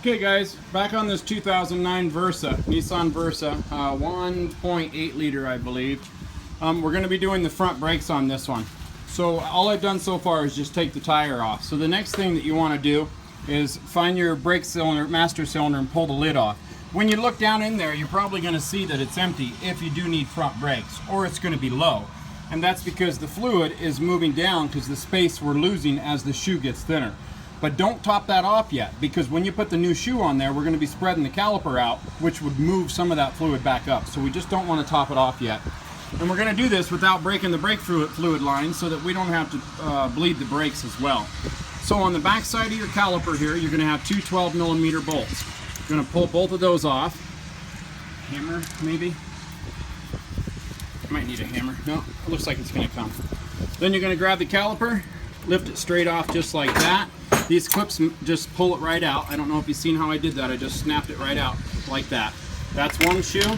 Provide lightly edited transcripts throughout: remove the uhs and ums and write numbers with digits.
Okay guys, back on this 2009 Versa, Nissan Versa, 1.8 liter I believe. We're going to be doing the front brakes on this one. So all I've done so far is just take the tire off. So the next thing that you want to do is find your brake cylinder, master cylinder, and pull the lid off. When you look down in there, you're probably going to see that it's empty if you do need front brakes, or it's going to be low. And that's because the fluid is moving down because the space we're losing as the shoe gets thinner. But don't top that off yet, because when you put the new shoe on there, we're going to be spreading the caliper out, which would move some of that fluid back up. So we just don't want to top it off yet. And we're going to do this without breaking the brake fluid line so that we don't have to bleed the brakes as well. So on the back side of your caliper here, you're going to have two 12mm bolts. You're going to pull both of those off. Hammer, maybe? Might need a hammer. No, it looks like it's going to come. Then you're going to grab the caliper, lift it straight off just like that. These clips just pull it right out. I don't know if you've seen how I did that. I just snapped it right out like that. That's one shoe.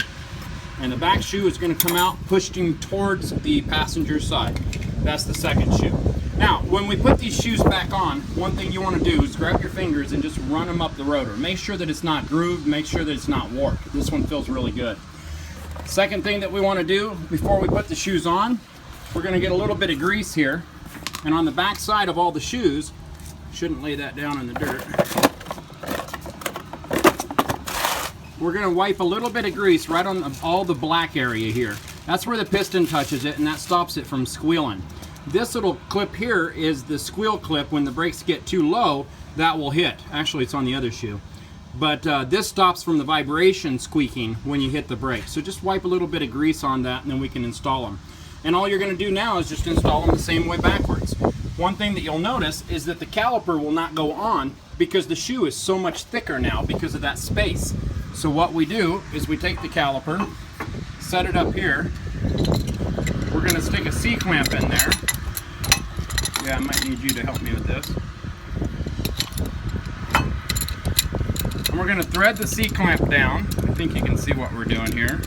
And the back shoe is going to come out pushing towards the passenger side. That's the second shoe. Now, when we put these shoes back on, one thing you want to do is grab your fingers and just run them up the rotor. Make sure that it's not grooved. Make sure that it's not warped. This one feels really good. Second thing that we want to do before we put the shoes on, we're going to get a little bit of grease here. And on the back side of all the shoes, shouldn't lay that down in the dirt. We're going to wipe a little bit of grease right on all the black area here. That's where the piston touches it, and that stops it from squealing. This little clip here is the squeal clip. When the brakes get too low, that will hit. Actually, it's on the other shoe. But this stops from the vibration squeaking when you hit the brakes. So just wipe a little bit of grease on that, and then we can install them. And all you're going to do now is just install them the same way backwards. One thing that you'll notice is that the caliper will not go on because the shoe is so much thicker now because of that space. So what we do is we take the caliper, set it up here. We're going to stick a C-clamp in there. Yeah, I might need you to help me with this. And we're going to thread the C-clamp down. I think you can see what we're doing here.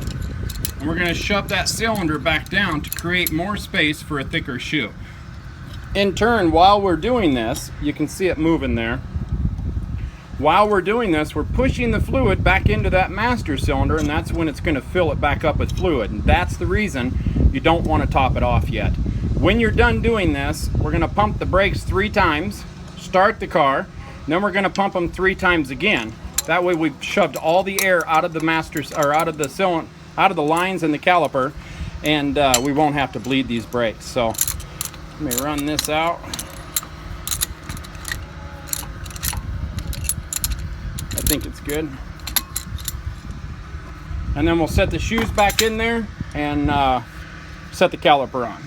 And we're going to shove that cylinder back down to create more space for a thicker shoe. In turn, while we're doing this, you can see it moving there. While we're doing this, we're pushing the fluid back into that master cylinder, and that's when it's going to fill it back up with fluid. And that's the reason you don't want to top it off yet. When you're done doing this, we're going to pump the brakes 3 times, start the car, and then we're going to pump them 3 times again. That way we've shoved all the air out of the out of the cylinder, out of the lines in the caliper, and we won't have to bleed these brakes. So let me run this out. I think it's good. And then we'll set the shoes back in there and set the caliper on.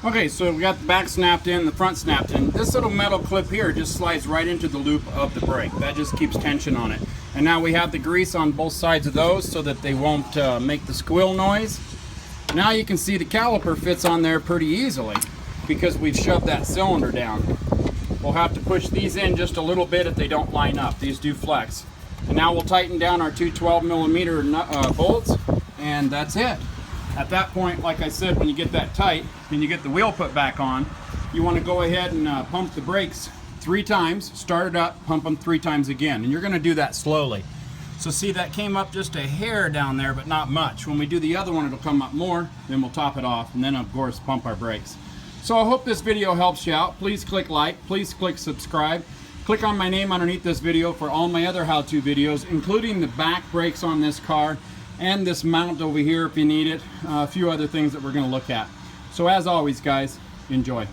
Okay, so we got the back snapped in, the front snapped in. This little metal clip here just slides right into the loop of the brake. That just keeps tension on it. And now we have the grease on both sides of those so that they won't make the squeal noise. Now you can see the caliper fits on there pretty easily because we've shoved that cylinder down. We'll have to push these in just a little bit if they don't line up. These do flex. And now we'll tighten down our two 12mm bolts, and that's it. At that point, like I said, when you get that tight and you get the wheel put back on, you want to go ahead and pump the brakes 3 times, start it up, pump them 3 times again. And you're going to do that slowly. So see, that came up just a hair down there, but not much. When we do the other one, it'll come up more, then we'll top it off, and then of course pump our brakes. So I hope this video helps you out. Please click like, please click subscribe. Click on my name underneath this video for all my other how-to videos, including the back brakes on this car and this mount over here if you need it, a few other things that we're going to look at. So as always guys, enjoy.